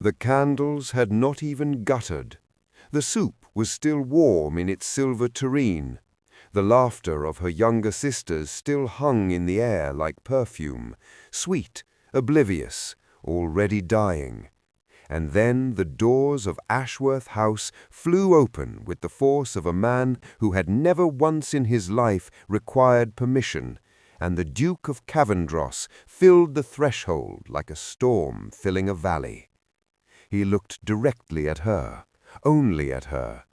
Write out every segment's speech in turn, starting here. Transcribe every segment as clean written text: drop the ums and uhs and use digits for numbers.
The candles had not even guttered. The soup was still warm in its silver tureen. The laughter of her younger sisters still hung in the air like perfume, sweet, oblivious, already dying. And then the doors of Ashworth House flew open with the force of a man who had never once in his life required permission, and the Duke of Cavendross filled the threshold like a storm filling a valley. He looked directly at her, only at her,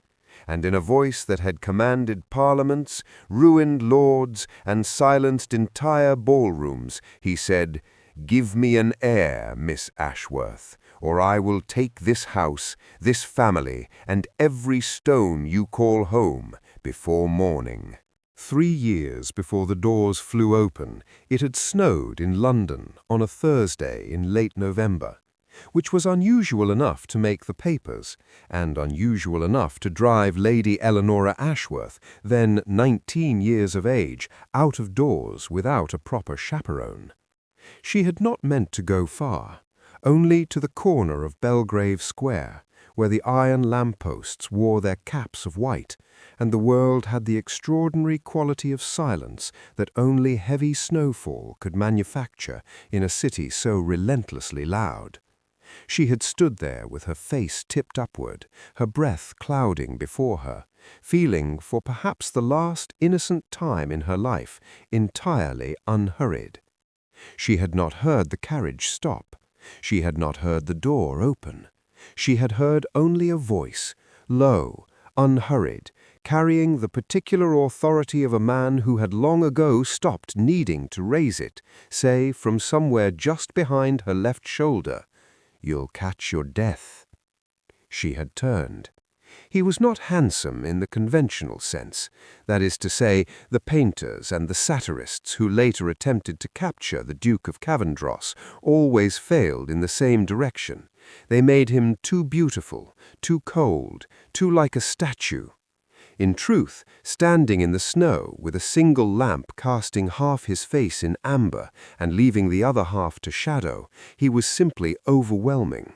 and in a voice that had commanded parliaments, ruined lords, and silenced entire ballrooms, he said, "Give me an heir, Miss Ashworth, or I will take this house, this family, and every stone you call home before morning." 3 years before the doors flew open, it had snowed in London on a Thursday in late November, which was unusual enough to make the papers, and unusual enough to drive Lady Eleanora Ashworth, then 19 years of age, out of doors without a proper chaperone. She had not meant to go far, only to the corner of Belgrave Square, where the iron lampposts wore their caps of white, and the world had the extraordinary quality of silence that only heavy snowfall could manufacture in a city so relentlessly loud. She had stood there with her face tipped upward, her breath clouding before her, feeling for perhaps the last innocent time in her life entirely unhurried. She had not heard the carriage stop. She had not heard the door open. She had heard only a voice, low, unhurried, carrying the particular authority of a man who had long ago stopped needing to raise it, say from somewhere just behind her left shoulder, "You'll catch your death." She had turned. He was not handsome in the conventional sense, that is to say, the painters and the satirists who later attempted to capture the Duke of Cavendross always failed in the same direction. They made him too beautiful, too cold, too like a statue. In truth, standing in the snow with a single lamp casting half his face in amber and leaving the other half to shadow, he was simply overwhelming.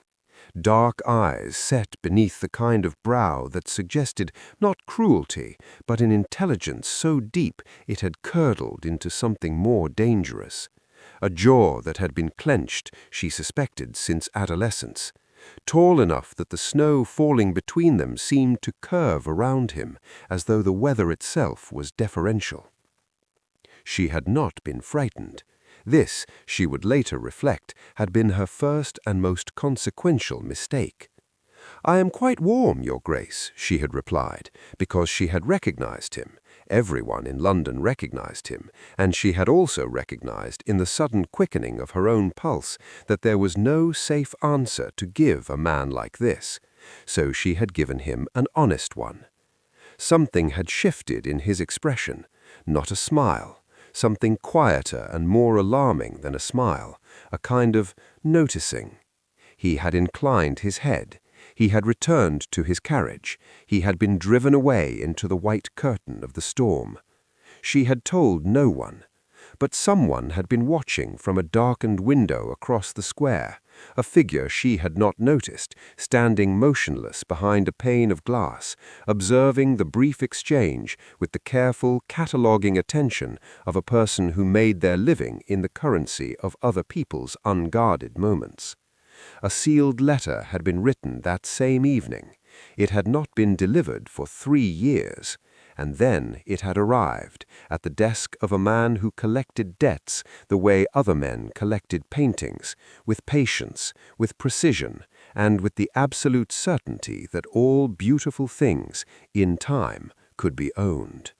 Dark eyes set beneath the kind of brow that suggested not cruelty, but an intelligence so deep it had curdled into something more dangerous. A jaw that had been clenched, she suspected, since adolescence. Tall enough that the snow falling between them seemed to curve around him, as though the weather itself was deferential. She had not been frightened. This, she would later reflect, had been her first and most consequential mistake. "I am quite warm, Your Grace," she had replied, because she had recognized him. Everyone in London recognized him, and she had also recognized, in the sudden quickening of her own pulse, that there was no safe answer to give a man like this. So she had given him an honest one. Something had shifted in his expression, not a smile. Something quieter and more alarming than a smile, a kind of noticing. He had inclined his head. He had returned to his carriage. He had been driven away into the white curtain of the storm. She had told no one. But someone had been watching from a darkened window across the square, a figure she had not noticed, standing motionless behind a pane of glass, observing the brief exchange with the careful, cataloguing attention of a person who made their living in the currency of other people's unguarded moments. A sealed letter had been written that same evening. It had not been delivered for 3 years. And then it had arrived at the desk of a man who collected debts the way other men collected paintings, with patience, with precision, and with the absolute certainty that all beautiful things, in time, could be owned.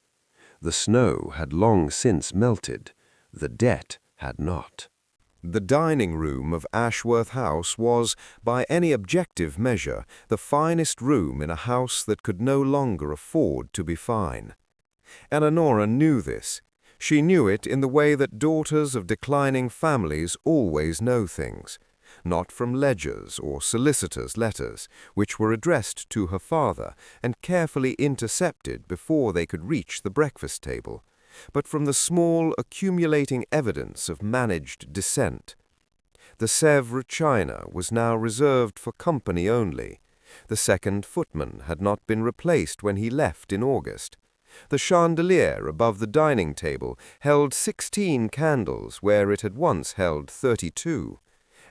The snow had long since melted. The debt had not. The dining room of Ashworth House was, by any objective measure, the finest room in a house that could no longer afford to be fine. Eleanora knew this. She knew it in the way that daughters of declining families always know things, not from ledgers or solicitors' letters, which were addressed to her father and carefully intercepted before they could reach the breakfast table, but from the small accumulating evidence of managed dissent. The Sèvres china was now reserved for company only. The second footman had not been replaced when he left in August. The chandelier above the dining table held 16 candles where it had once held 32,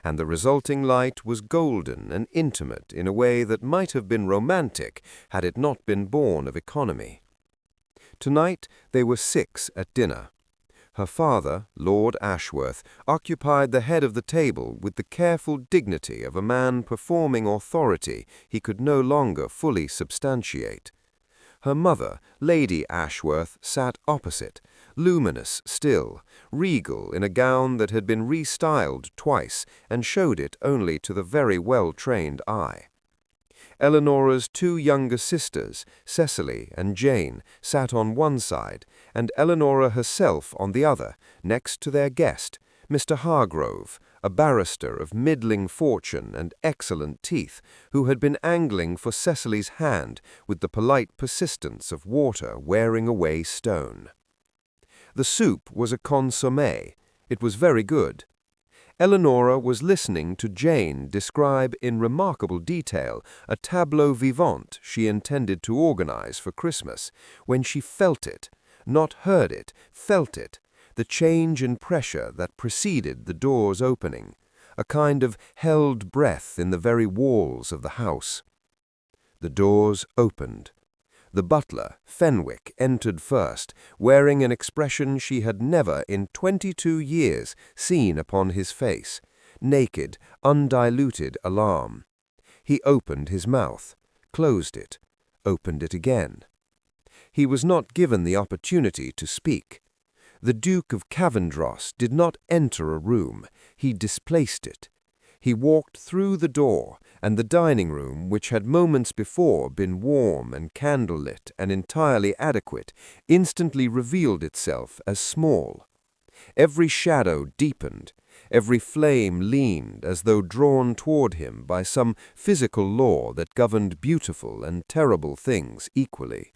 and the resulting light was golden and intimate in a way that might have been romantic had it not been born of economy. Tonight they were 6 at dinner. Her father, Lord Ashworth, occupied the head of the table with the careful dignity of a man performing authority he could no longer fully substantiate. Her mother, Lady Ashworth, sat opposite, luminous still, regal in a gown that had been restyled twice and showed it only to the very well-trained eye. Eleanora's 2 younger sisters, Cecily and Jane, sat on one side, and Eleanora herself on the other, next to their guest, Mr. Hargrove, a barrister of middling fortune and excellent teeth, who had been angling for Cecily's hand with the polite persistence of water wearing away stone. The soup was a consommé. It was very good. Eleanora was listening to Jane describe in remarkable detail a tableau vivant she intended to organize for Christmas, when she felt it, not heard it, felt it, the change in pressure that preceded the door's opening, a kind of held breath in the very walls of the house. The doors opened. The butler, Fenwick, entered first, wearing an expression she had never in 22 years seen upon his face, naked, undiluted alarm. He opened his mouth, closed it, opened it again. He was not given the opportunity to speak. The Duke of Cavendross did not enter a room, he displaced it. He walked through the door, and the dining-room, which had moments before been warm and candle-lit and entirely adequate, instantly revealed itself as small. Every shadow deepened, every flame leaned as though drawn toward him by some physical law that governed beautiful and terrible things equally.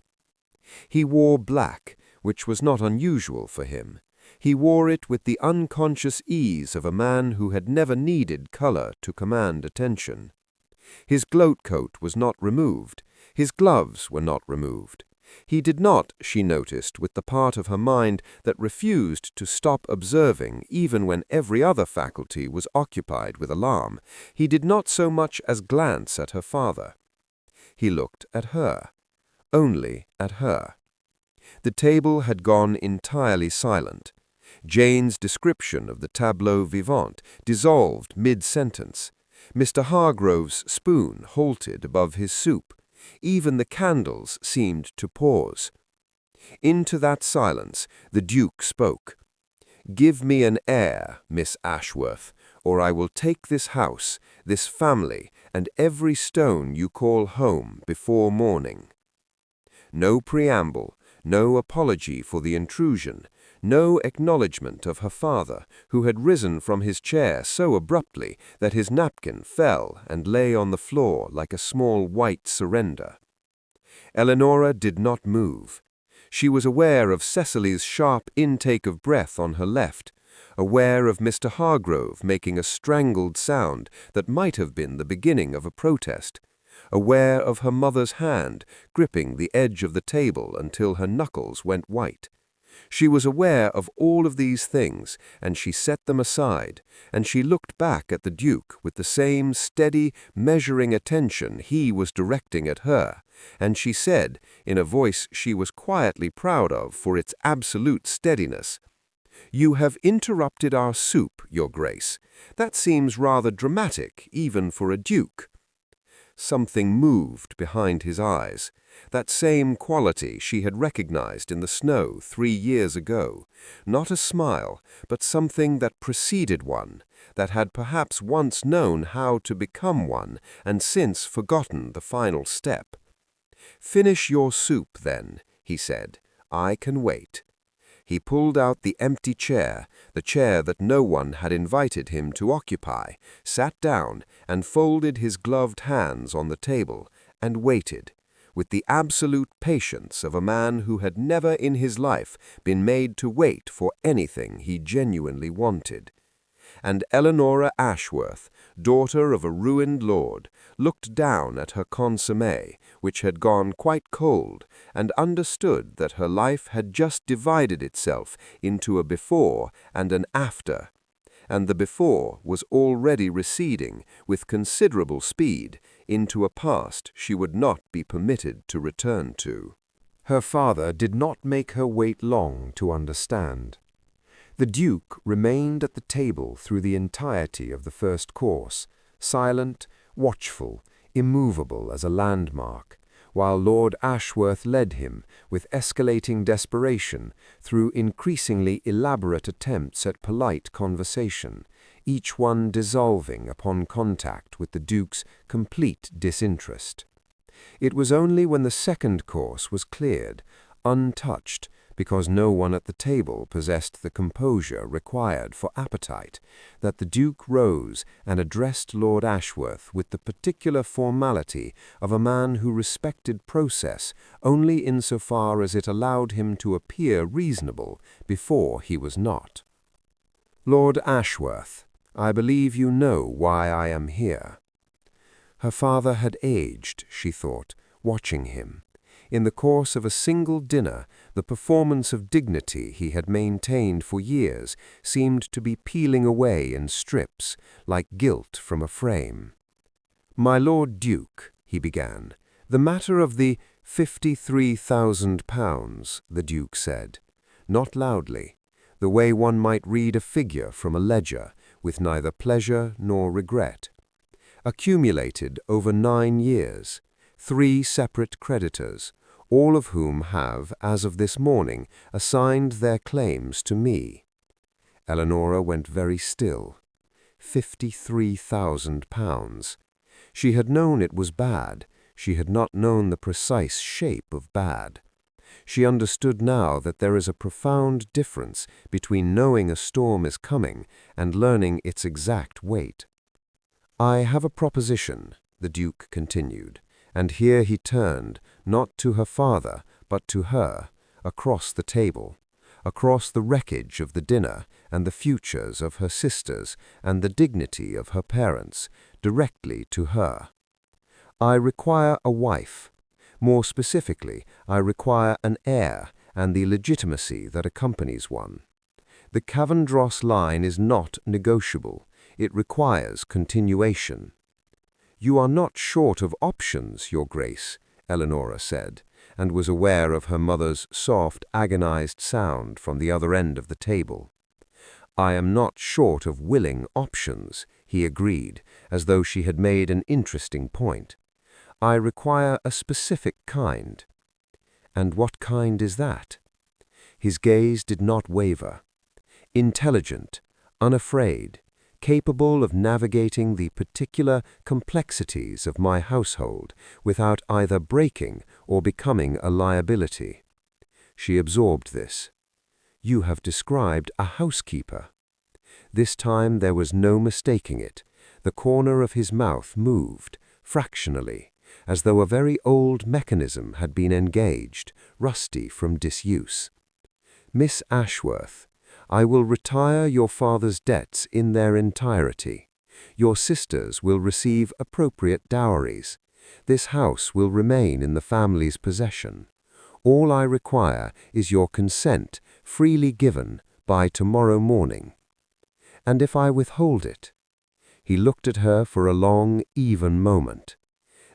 He wore black, which was not unusual for him. He wore it with the unconscious ease of a man who had never needed color to command attention. His gloat-coat was not removed. His gloves were not removed. He did not, she noticed, with the part of her mind that refused to stop observing even when every other faculty was occupied with alarm, he did not so much as glance at her father. He looked at her, only at her. The table had gone entirely silent. Jane's description of the tableau vivant dissolved mid-sentence. Mr. Hargrove's spoon halted above his soup. Even the candles seemed to pause. Into that silence the Duke spoke. "Give me an heir, Miss Ashworth, or I will take this house, this family, and every stone you call home before morning." No preamble, no apology for the intrusion, no acknowledgment of her father, who had risen from his chair so abruptly that his napkin fell and lay on the floor like a small white surrender. Eleanora did not move. She was aware of Cecily's sharp intake of breath on her left, aware of Mr. Hargrove making a strangled sound that might have been the beginning of a protest, aware of her mother's hand gripping the edge of the table until her knuckles went white. She was aware of all of these things, and she set them aside, and she looked back at the Duke with the same steady, measuring attention he was directing at her, and she said, in a voice she was quietly proud of for its absolute steadiness, "You have interrupted our soup, Your Grace. That seems rather dramatic, even for a duke." Something moved behind his eyes, that same quality she had recognized in the snow 3 years ago, not a smile, but something that preceded one, that had perhaps once known how to become one and since forgotten the final step. "Finish your soup, then," he said. "I can wait." He pulled out the empty chair, the chair that no one had invited him to occupy, sat down and folded his gloved hands on the table, and waited, with the absolute patience of a man who had never in his life been made to wait for anything he genuinely wanted. and Eleanora Ashworth, daughter of a ruined lord, looked down at her consommé, which had gone quite cold, and understood that her life had just divided itself into a before and an after, and the before was already receding with considerable speed into a past she would not be permitted to return to. Her father did not make her wait long to understand. The Duke remained at the table through the entirety of the first course, silent, watchful, immovable as a landmark, while Lord Ashworth led him, with escalating desperation, through increasingly elaborate attempts at polite conversation, each one dissolving upon contact with the Duke's complete disinterest. It was only when the second course was cleared, untouched, because no one at the table possessed the composure required for appetite, that the Duke rose and addressed Lord Ashworth with the particular formality of a man who respected process only insofar as it allowed him to appear reasonable before he was not. "Lord Ashworth, I believe you know why I am here." Her father had aged, she thought, watching him. In the course of a single dinner, the performance of dignity he had maintained for years seemed to be peeling away in strips, like gilt from a frame. "My Lord Duke," he began, "the matter of the £53,000, the Duke said, not loudly, the way one might read a figure from a ledger, with neither pleasure nor regret. Accumulated over 9 years, 3 separate creditors, all of whom have, as of this morning, assigned their claims to me." Eleanora went very still. £53,000. She had known it was bad. She had not known the precise shape of bad. She understood now that there is a profound difference between knowing a storm is coming and learning its exact weight. "I have a proposition," the Duke continued, and here he turned, not to her father, but to her, across the table, across the wreckage of the dinner and the futures of her sisters and the dignity of her parents, directly to her. "I require a wife. More specifically, I require an heir and the legitimacy that accompanies one. The Cavendross line is not negotiable. It requires continuation." "You are not short of options, Your Grace," Eleanora said, and was aware of her mother's soft, agonized sound from the other end of the table. "I am not short of willing options," he agreed, as though she had made an interesting point. "I require a specific kind." "And what kind is that?" His gaze did not waver. "Intelligent, unafraid, capable of navigating the particular complexities of my household without either breaking or becoming a liability." She absorbed this. "You have described a housekeeper." This time there was no mistaking it. The corner of his mouth moved, fractionally, as though a very old mechanism had been engaged, rusty from disuse. "Miss Ashworth, I will retire your father's debts in their entirety. Your sisters will receive appropriate dowries. This house will remain in the family's possession. All I require is your consent, freely given, by tomorrow morning." "And if I withhold it?" He looked at her for a long, even moment.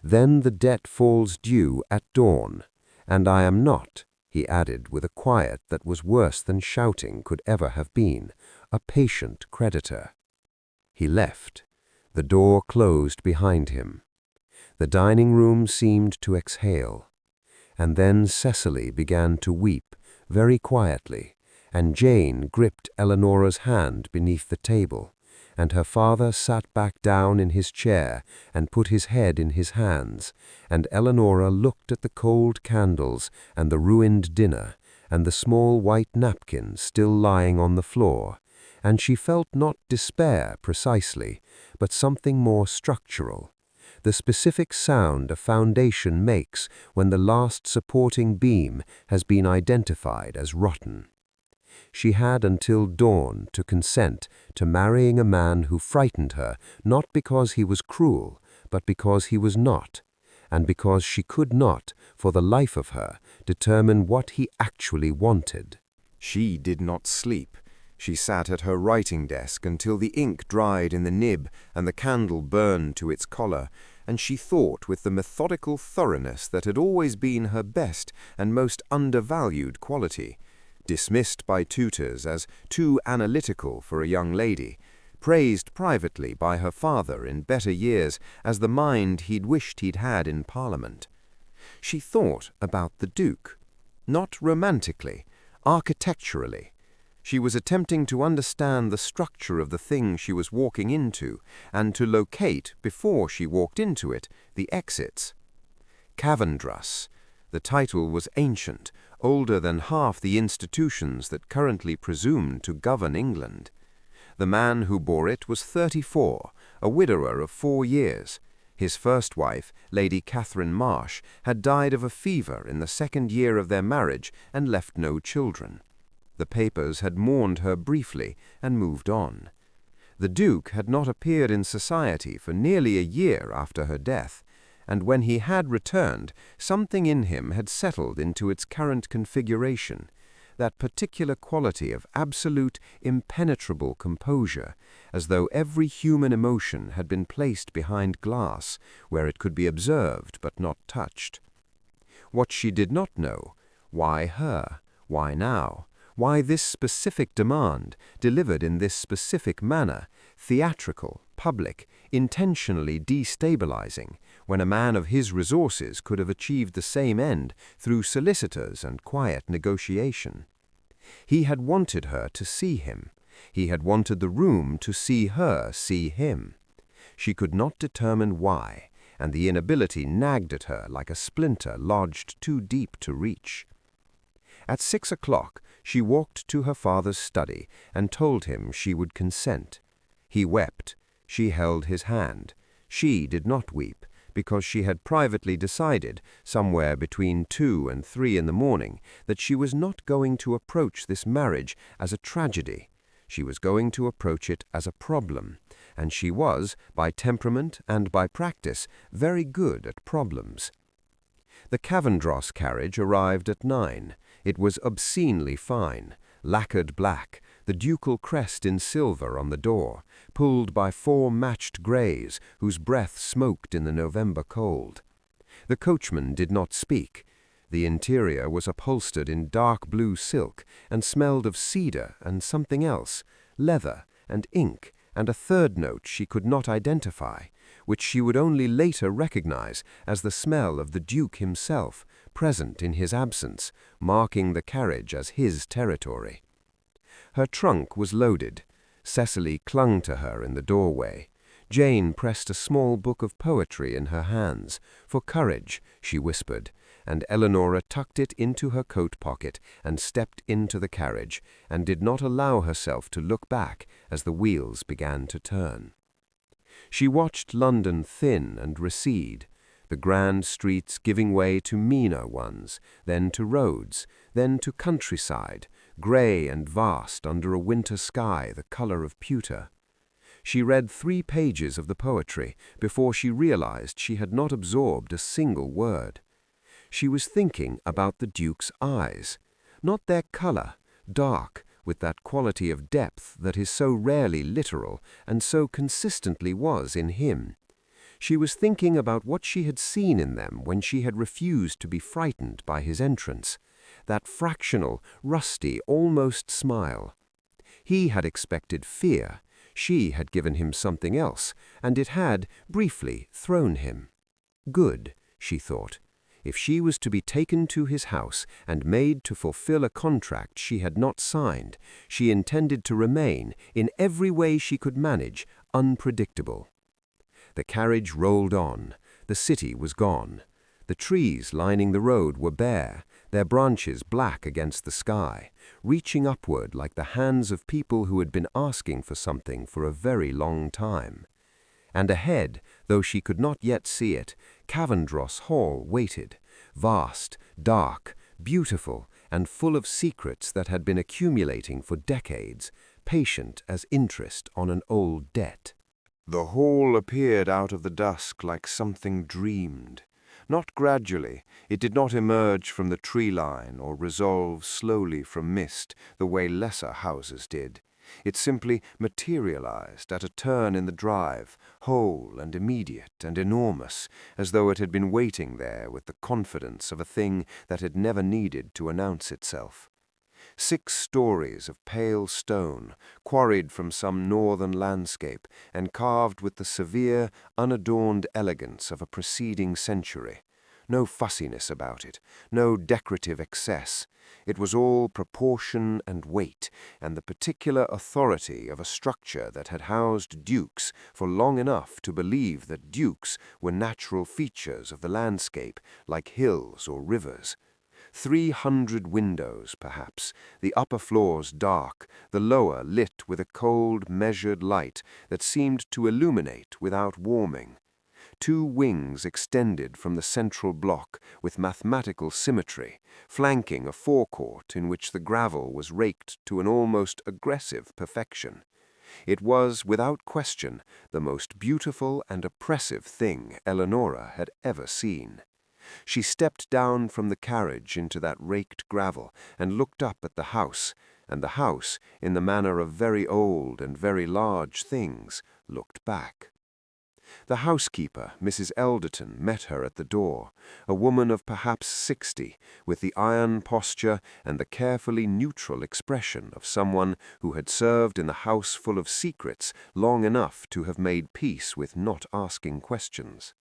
"Then the debt falls due at dawn, and I am not," he added with a quiet that was worse than shouting could ever have been, "a patient creditor." He left. The door closed behind him. The dining room seemed to exhale. And then Cecily began to weep, very quietly, and Jane gripped Eleanora's hand beneath the table, and her father sat back down in his chair and put his head in his hands, and Eleanora looked at the cold candles and the ruined dinner and the small white napkin still lying on the floor, and she felt not despair precisely, but something more structural, the specific sound a foundation makes when the last supporting beam has been identified as rotten. She had until dawn to consent to marrying a man who frightened her, not because he was cruel, but because he was not, and because she could not, for the life of her, determine what he actually wanted. She did not sleep. She sat at her writing desk until the ink dried in the nib and the candle burned to its collar, and she thought with the methodical thoroughness that had always been her best and most undervalued quality, dismissed by tutors as too analytical for a young lady, praised privately by her father in better years as the mind he'd wished he'd had in Parliament. She thought about the Duke, not romantically, architecturally. She was attempting to understand the structure of the thing she was walking into and to locate, before she walked into it, the exits. Cavendross. The title was ancient, older than half the institutions that currently presumed to govern England. The man who bore it was 34, a widower of 4 years. His first wife, Lady Catherine Marsh, had died of a fever in the 2nd year of their marriage and left no children. The papers had mourned her briefly and moved on. The Duke had not appeared in society for nearly a year after her death, and when he had returned, something in him had settled into its current configuration, that particular quality of absolute, impenetrable composure, as though every human emotion had been placed behind glass, where it could be observed but not touched. What she did not know, why her, why now, why this specific demand, delivered in this specific manner, theatrical, public, intentionally destabilizing, when a man of his resources could have achieved the same end through solicitors and quiet negotiation. He had wanted her to see him. He had wanted the room to see her see him. She could not determine why, and the inability nagged at her like a splinter lodged too deep to reach. At 6 o'clock, she walked to her father's study and told him she would consent. He wept. She held his hand. She did not weep, because she had privately decided, somewhere between 2 and 3 in the morning, that she was not going to approach this marriage as a tragedy. She was going to approach it as a problem, and she was, by temperament and by practice, very good at problems. The Cavendross carriage arrived at 9. It was obscenely fine, lacquered black, the ducal crest in silver on the door, pulled by 4 matched greys whose breath smoked in the November cold. The coachman did not speak. The interior was upholstered in dark blue silk and smelled of cedar and something else, leather and ink, and a third note she could not identify, which she would only later recognize as the smell of the Duke himself, present in his absence, marking the carriage as his territory. Her trunk was loaded. Cecily clung to her in the doorway. Jane pressed a small book of poetry in her hands. "For courage," she whispered, and Eleanora tucked it into her coat pocket and stepped into the carriage, and did not allow herself to look back as the wheels began to turn. She watched London thin and recede, the grand streets giving way to meaner ones, then to roads, then to countryside, grey and vast under a winter sky the color of pewter. She read 3 pages of the poetry before she realized she had not absorbed a single word. She was thinking about the Duke's eyes, not their color, dark, with that quality of depth that is so rarely literal and so consistently was in him. She was thinking about what she had seen in them when she had refused to be frightened by his entrance, that fractional, rusty, almost smile. He had expected fear. She had given him something else, and it had, briefly, thrown him. Good, she thought. If she was to be taken to his house and made to fulfill a contract she had not signed, she intended to remain, in every way she could manage, unpredictable. The carriage rolled on. The city was gone. The trees lining the road were bare, their branches black against the sky, reaching upward like the hands of people who had been asking for something for a very long time. And ahead, though she could not yet see it, Cavendross Hall waited, vast, dark, beautiful, and full of secrets that had been accumulating for decades, patient as interest on an old debt. The hall appeared out of the dusk like something dreamed. Not gradually, it did not emerge from the tree line or resolve slowly from mist the way lesser houses did. It simply materialized at a turn in the drive, whole and immediate and enormous, as though it had been waiting there with the confidence of a thing that had never needed to announce itself. 6 stories of pale stone, quarried from some northern landscape and carved with the severe, unadorned elegance of a preceding century. No fussiness about it, no decorative excess. It was all proportion and weight, and the particular authority of a structure that had housed dukes for long enough to believe that dukes were natural features of the landscape, like hills or rivers. 300 windows, perhaps, the upper floors dark, the lower lit with a cold, measured light that seemed to illuminate without warming. 2 wings extended from the central block with mathematical symmetry, flanking a forecourt in which the gravel was raked to an almost aggressive perfection. It was, without question, the most beautiful and oppressive thing Eleanora had ever seen. She stepped down from the carriage into that raked gravel and looked up at the house, and the house, in the manner of very old and very large things, looked back. The housekeeper, Mrs. Elderton, met her at the door, a woman of perhaps 60, with the iron posture and the carefully neutral expression of someone who had served in the house full of secrets long enough to have made peace with not asking questions.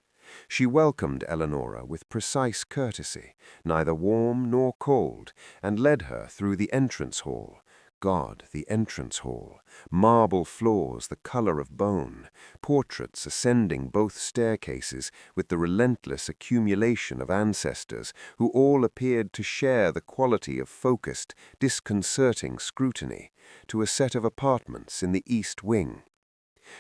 She welcomed Eleanora with precise courtesy, neither warm nor cold, and led her through the entrance hall. God, the entrance hall, marble floors the color of bone, portraits ascending both staircases with the relentless accumulation of ancestors who all appeared to share the quality of focused, disconcerting scrutiny, to a set of apartments in the east wing.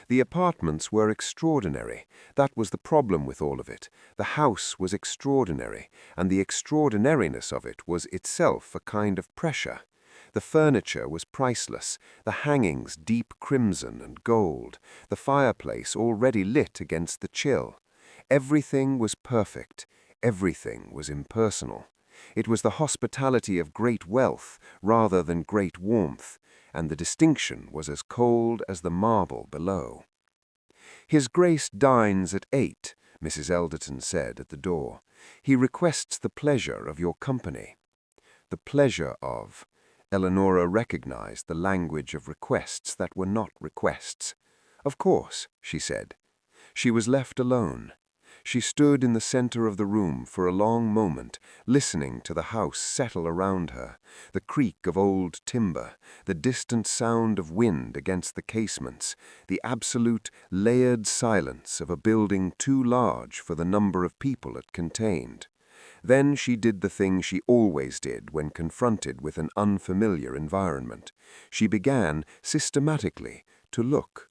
The apartments were extraordinary. That was the problem with all of it. The house was extraordinary, and the extraordinariness of it was itself a kind of pressure. The furniture was priceless, the hangings deep crimson and gold, the fireplace already lit against the chill. Everything was perfect, everything was impersonal. It was the hospitality of great wealth rather than great warmth, and the distinction was as cold as the marble below. "His Grace dines at 8, Mrs. Elderton said at the door. "He requests the pleasure of your company." The pleasure of... Eleanora recognized the language of requests that were not requests. "Of course," she said. She was left alone. She stood in the center of the room for a long moment, listening to the house settle around her, the creak of old timber, the distant sound of wind against the casements, the absolute, layered silence of a building too large for the number of people it contained. Then she did the thing she always did when confronted with an unfamiliar environment. She began, systematically, to look.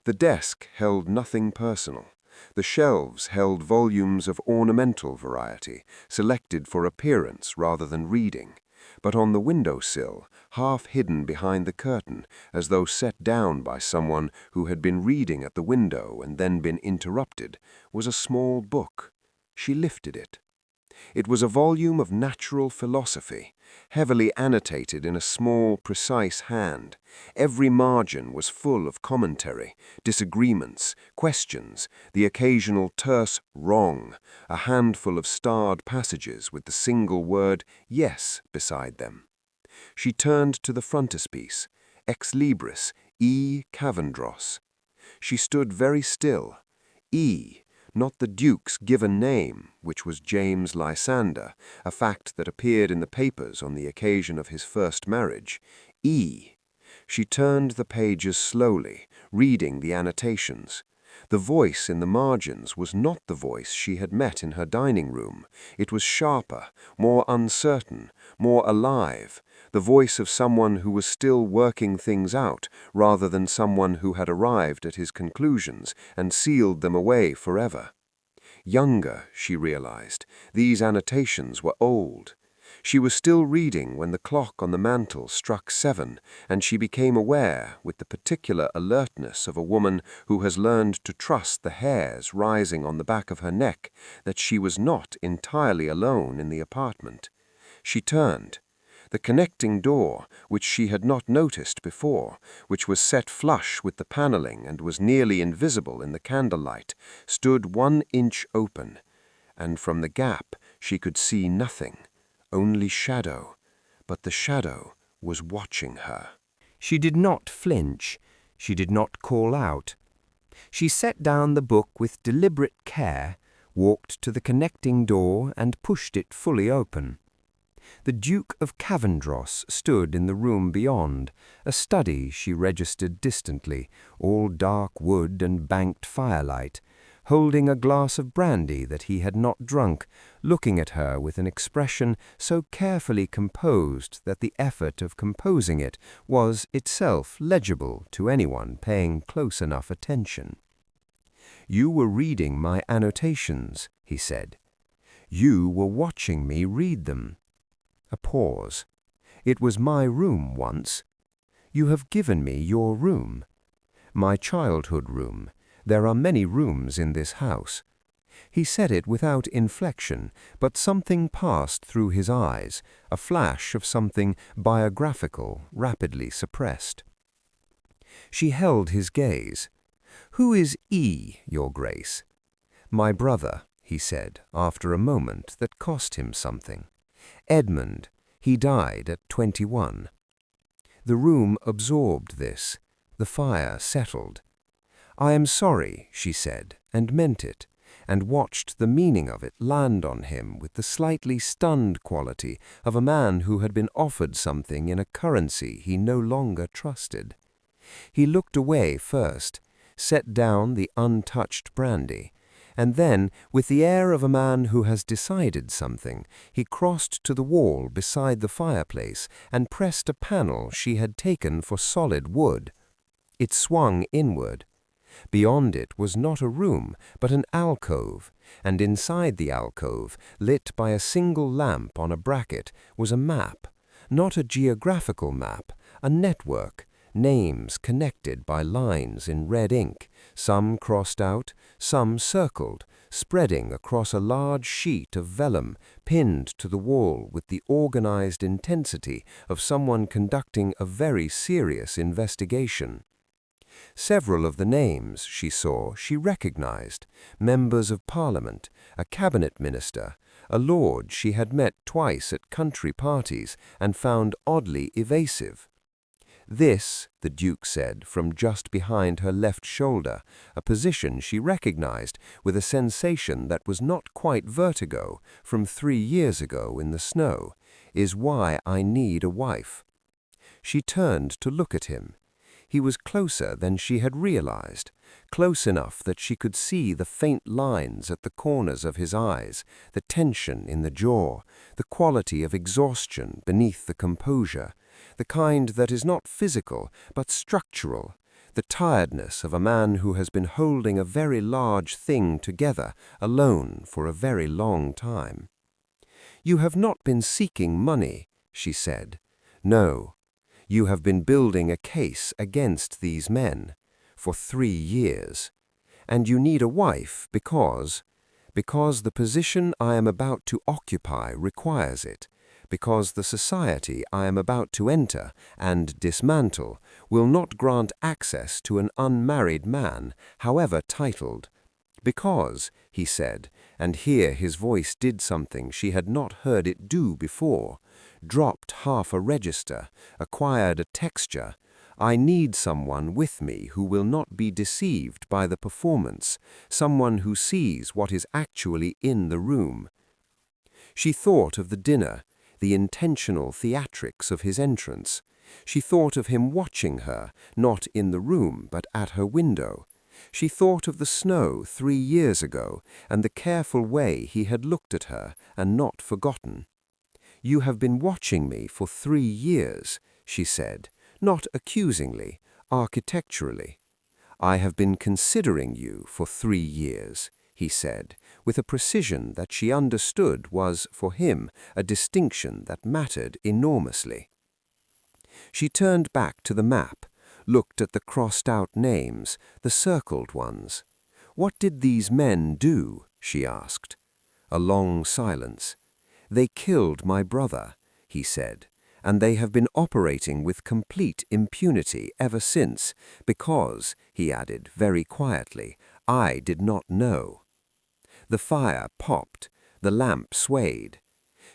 The desk held nothing personal. The shelves held volumes of ornamental variety, selected for appearance rather than reading. But on the window-sill, half hidden behind the curtain, as though set down by someone who had been reading at the window and then been interrupted, was a small book. She lifted it. It was a volume of natural philosophy, heavily annotated in a small, precise hand. Every margin was full of commentary, disagreements, questions, the occasional terse wrong, a handful of starred passages with the single word yes beside them. She turned to the frontispiece, Ex Libris, E. Cavendross. She stood very still. E. Not the Duke's given name, which was James Lysander, a fact that appeared in the papers on the occasion of his first marriage. E. She turned the pages slowly, reading the annotations. The voice in the margins was not the voice she had met in her dining room. It was sharper, more uncertain, more alive, the voice of someone who was still working things out, rather than someone who had arrived at his conclusions and sealed them away forever. Younger, she realized, these annotations were old. She was still reading when the clock on the mantel struck 7, and she became aware, with the particular alertness of a woman who has learned to trust the hairs rising on the back of her neck, that she was not entirely alone in the apartment. She turned. The connecting door, which she had not noticed before, which was set flush with the panelling and was nearly invisible in the candlelight, stood 1 inch open, and from the gap she could see nothing, only shadow, but the shadow was watching her. She did not flinch. She did not call out. She set down the book with deliberate care, walked to the connecting door and pushed it fully open. The Duke of Cavendross stood in the room beyond, a study she registered distantly, all dark wood and banked firelight, holding a glass of brandy that he had not drunk, looking at her with an expression so carefully composed that the effort of composing it was itself legible to anyone paying close enough attention. "You were reading my annotations," he said. "You were watching me read them." A pause. "It was my room once. You have given me your room. My childhood room. There are many rooms in this house." He said it without inflection, but something passed through his eyes, a flash of something biographical, rapidly suppressed. She held his gaze. "Who is E, Your Grace?" "My brother," he said, after a moment that cost him something. "Edmund. He died at 21. The room absorbed this. The fire settled. "I am sorry," she said, and meant it, and watched the meaning of it land on him with the slightly stunned quality of a man who had been offered something in a currency he no longer trusted. He looked away first, set down the untouched brandy, and then, with the air of a man who has decided something, he crossed to the wall beside the fireplace and pressed a panel she had taken for solid wood. It swung inward. Beyond it was not a room, but an alcove, and inside the alcove, lit by a single lamp on a bracket, was a map, not a geographical map, a network, names connected by lines in red ink, some crossed out, some circled, spreading across a large sheet of vellum pinned to the wall with the organized intensity of someone conducting a very serious investigation. Several of the names she saw she recognized, members of Parliament, a cabinet minister, a lord she had met twice at country parties and found oddly evasive. This, the Duke said, from just behind her left shoulder, a position she recognized with a sensation that was not quite vertigo from 3 years ago in the snow, is why I need a wife. She turned to look at him. He was closer than she had realized, close enough that she could see the faint lines at the corners of his eyes, the tension in the jaw, the quality of exhaustion beneath the composure, the kind that is not physical but structural, the tiredness of a man who has been holding a very large thing together alone for a very long time. "You have not been seeking money," she said. "No. You have been building a case against these men for 3 years. And you need a wife because the position I am about to occupy requires it, because the society I am about to enter and dismantle will not grant access to an unmarried man, however titled. Because," he said, and here his voice did something she had not heard it do before, dropped half a register, acquired a texture, "I need someone with me who will not be deceived by the performance, someone who sees what is actually in the room." She thought of the dinner, the intentional theatrics of his entrance. She thought of him watching her, not in the room but at her window. She thought of the snow 3 years ago and the careful way he had looked at her and not forgotten. "You have been watching me for 3 years," she said, not accusingly, architecturally. "I have been considering you for 3 years," he said, with a precision that she understood was, for him, a distinction that mattered enormously. She turned back to the map, looked at the crossed-out names, the circled ones. What did these men do? She asked. A long silence. They killed my brother, he said, and they have been operating with complete impunity ever since, because, he added very quietly, I did not know. The fire popped, the lamp swayed.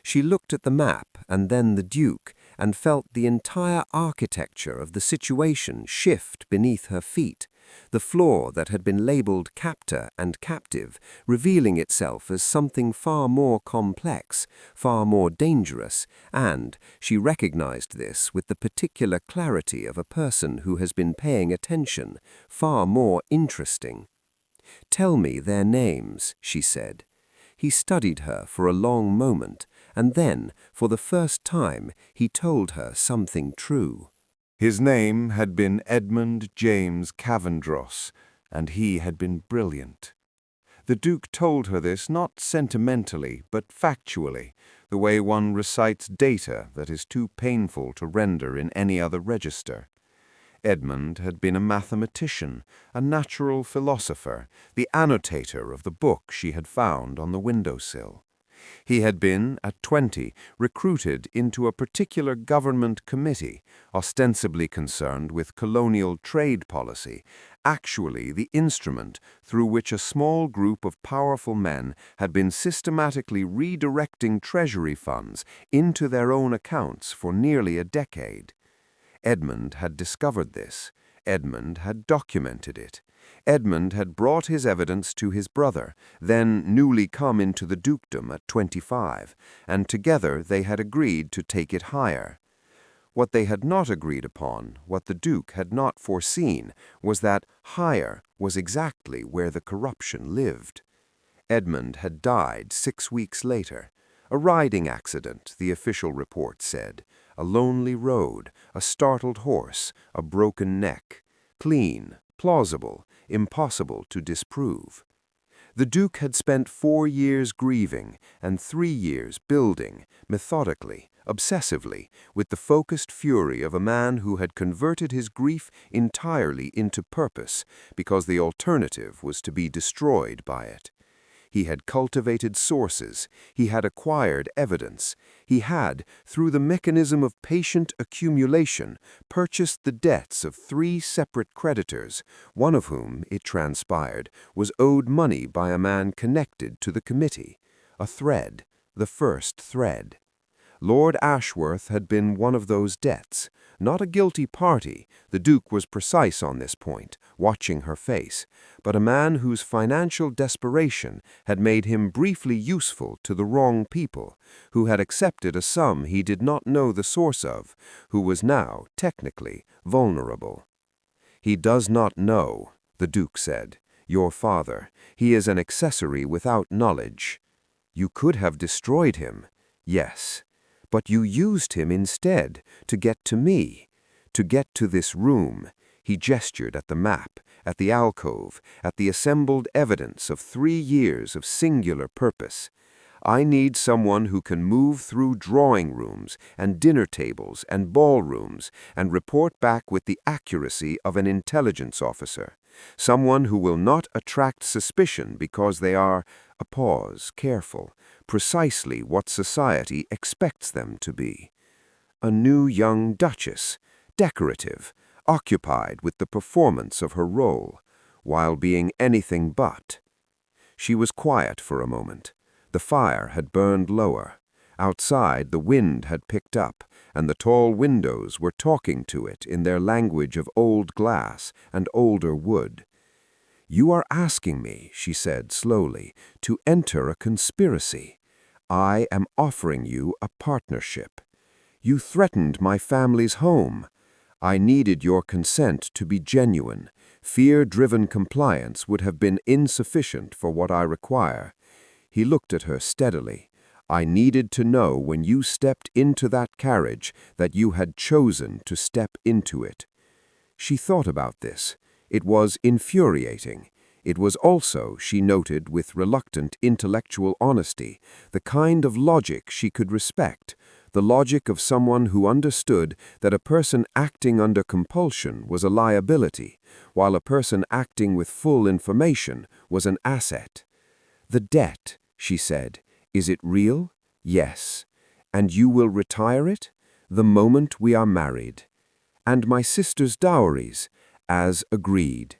She looked at the map and then the Duke and felt the entire architecture of the situation shift beneath her feet, the floor that had been labeled captor and captive, revealing itself as something far more complex, far more dangerous, and she recognized this with the particular clarity of a person who has been paying attention, far more interesting. "Tell me their names," she said. He studied her for a long moment, and then, for the first time, he told her something true. His name had been Edmund James Cavendross, and he had been brilliant. The Duke told her this not sentimentally, but factually, the way one recites data that is too painful to render in any other register. Edmund had been a mathematician, a natural philosopher, the annotator of the book she had found on the windowsill. He had been, at 20, recruited into a particular government committee, ostensibly concerned with colonial trade policy, actually the instrument through which a small group of powerful men had been systematically redirecting treasury funds into their own accounts for nearly a decade. Edmund had discovered this. Edmund had documented it. Edmund had brought his evidence to his brother, then newly come into the dukedom at 25, and together they had agreed to take it higher. What they had not agreed upon, what the Duke had not foreseen, was that higher was exactly where the corruption lived. Edmund had died 6 weeks later. A riding accident, the official report said. A lonely road, a startled horse, a broken neck. Clean, plausible, impossible to disprove. The Duke had spent 4 years grieving and 3 years building, methodically, obsessively, with the focused fury of a man who had converted his grief entirely into purpose, because the alternative was to be destroyed by it. He had cultivated sources, he had acquired evidence, he had, through the mechanism of patient accumulation, purchased the debts of 3 separate creditors, one of whom, it transpired, was owed money by a man connected to the committee. A thread, the first thread. Lord Ashworth had been one of those debts. Not a guilty party, the Duke was precise on this point, watching her face, but a man whose financial desperation had made him briefly useful to the wrong people, who had accepted a sum he did not know the source of, who was now, technically, vulnerable. "He does not know," the Duke said, "your father. He is an accessory without knowledge. You could have destroyed him, yes. But you used him instead to get to me, to get to this room." He gestured at the map, at the alcove, at the assembled evidence of 3 years of singular purpose. "I need someone who can move through drawing rooms and dinner tables and ballrooms and report back with the accuracy of an intelligence officer. Someone who will not attract suspicion because they are," a pause, careful, "precisely what society expects them to be. A new young duchess, decorative, occupied with the performance of her role, while being anything but." She was quiet for a moment. The fire had burned lower. Outside, the wind had picked up, and the tall windows were talking to it in their language of old glass and older wood. "You are asking me," she said slowly, "to enter a conspiracy. I am offering you a partnership. You threatened my family's home. I needed your consent to be genuine. Fear-driven compliance would have been insufficient for what I require." He looked at her steadily. "I needed to know when you stepped into that carriage that you had chosen to step into it." She thought about this. It was infuriating. It was also, she noted with reluctant intellectual honesty, the kind of logic she could respect, the logic of someone who understood that a person acting under compulsion was a liability, while a person acting with full information was an asset. "The debt," she said, "is it real? Yes. And you will retire it? The moment we are married. And my sister's dowries, as agreed."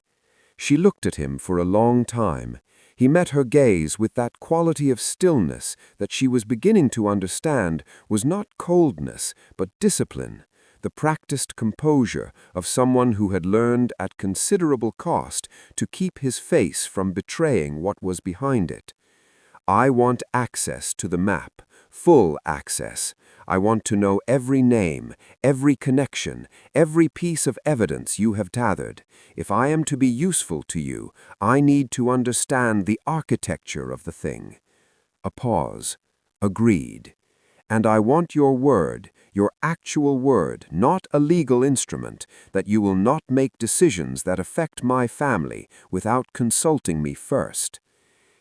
She looked at him for a long time. He met her gaze with that quality of stillness that she was beginning to understand was not coldness, but discipline, the practiced composure of someone who had learned at considerable cost to keep his face from betraying what was behind it. "I want access to the map, full access. I want to know every name, every connection, every piece of evidence you have gathered. If I am to be useful to you, I need to understand the architecture of the thing." A pause. "Agreed. And I want your word, your actual word, not a legal instrument, that you will not make decisions that affect my family without consulting me first."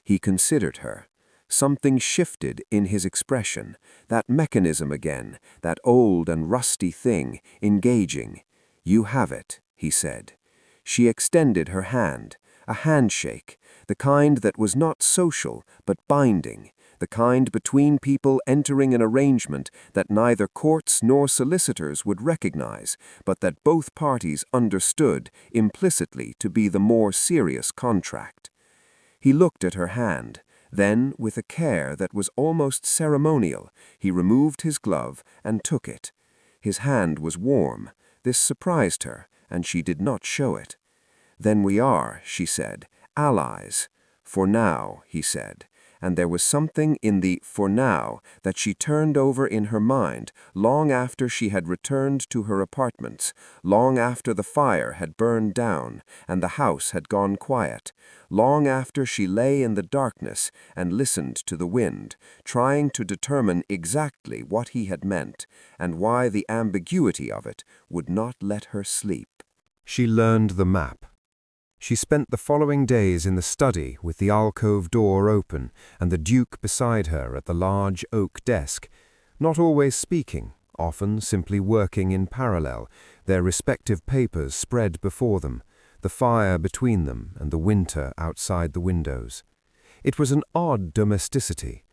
He considered her. Something shifted in his expression, that mechanism again, that old and rusty thing, engaging. "You have it," he said. She extended her hand, a handshake, the kind that was not social but binding, the kind between people entering an arrangement that neither courts nor solicitors would recognize, but that both parties understood implicitly to be the more serious contract. He looked at her hand. Then, with a care that was almost ceremonial, he removed his glove and took it. His hand was warm. This surprised her, and she did not show it. "Then we are," she said, "allies." "For now," he said, and there was something in the "for now" that she turned over in her mind long after she had returned to her apartments, long after the fire had burned down and the house had gone quiet, long after she lay in the darkness and listened to the wind, trying to determine exactly what he had meant and why the ambiguity of it would not let her sleep. She learned the map. She spent the following days in the study with the alcove door open and the Duke beside her at the large oak desk, not always speaking, often simply working in parallel, their respective papers spread before them, the fire between them and the winter outside the windows. It was an odd domesticity.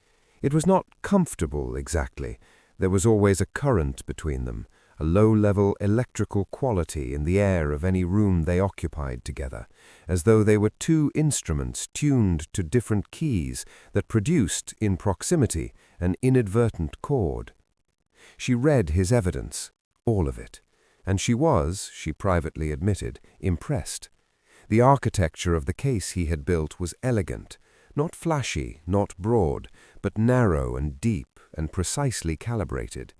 It was not comfortable exactly. There was always a current between them, a low-level electrical quality in the air of any room they occupied together, as though they were two instruments tuned to different keys that produced, in proximity, an inadvertent chord. She read his evidence, all of it, and she was, she privately admitted, impressed. The architecture of the case he had built was elegant, not flashy, not broad, but narrow and deep and precisely calibrated.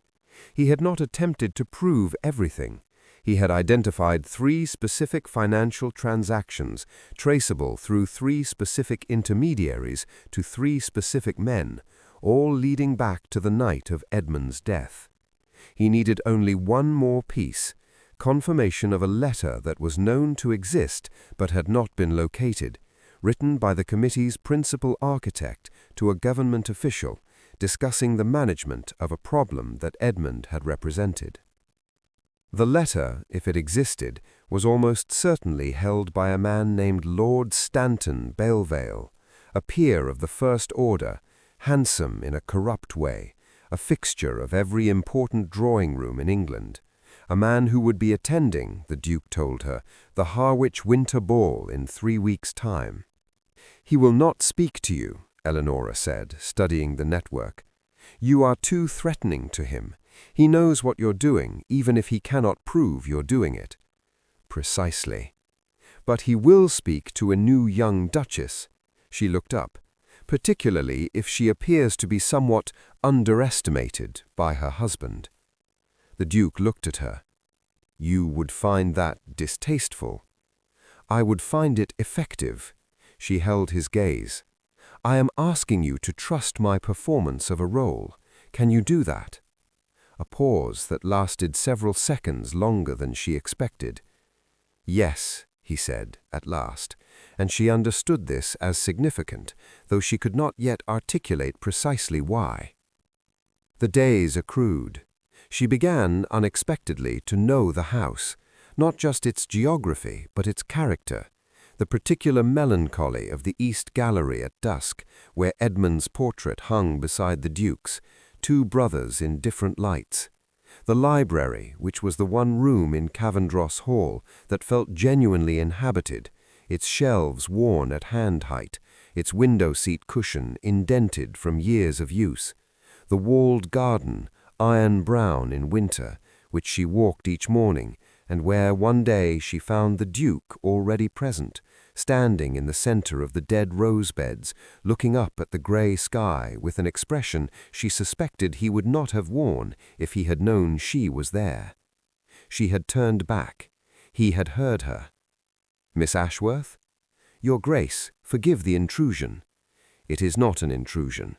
He had not attempted to prove everything. He had identified 3 specific financial transactions, traceable through 3 specific intermediaries to 3 specific men, all leading back to the night of Edmund's death. He needed only one more piece, confirmation of a letter that was known to exist but had not been located, written by the committee's principal architect to a government official, discussing the management of a problem that Edmund had represented. The letter, if it existed, was almost certainly held by a man named Lord Stanton Belvale, a peer of the First Order, handsome in a corrupt way, a fixture of every important drawing-room in England, a man who would be attending, the Duke told her, the Harwich Winter Ball in 3 weeks' time. "He will not speak to you," Eleanora said, studying the network. "You are too threatening to him. He knows what you're doing, even if he cannot prove you're doing it." "Precisely. But he will speak to a new young duchess." She looked up. "Particularly if she appears to be somewhat underestimated by her husband." The Duke looked at her. "You would find that distasteful." "I would find it effective." She held his gaze. "I am asking you to trust my performance of a role. Can you do that?" A pause that lasted several seconds longer than she expected. "Yes," he said, at last, and she understood this as significant, though she could not yet articulate precisely why. The days accrued. She began, unexpectedly, to know the house, not just its geography, but its character, the particular melancholy of the East Gallery at dusk, where Edmund's portrait hung beside the Duke's, two brothers in different lights. The library, which was the one room in Cavendross Hall that felt genuinely inhabited, its shelves worn at hand height, its window seat cushion indented from years of use, the walled garden, iron brown in winter, which she walked each morning, and where one day she found the Duke already present, standing in the center of the dead rose-beds, looking up at the grey sky with an expression she suspected he would not have worn if he had known she was there. She had turned back. He had heard her. "Miss Ashworth? Your Grace, forgive the intrusion." "It is not an intrusion."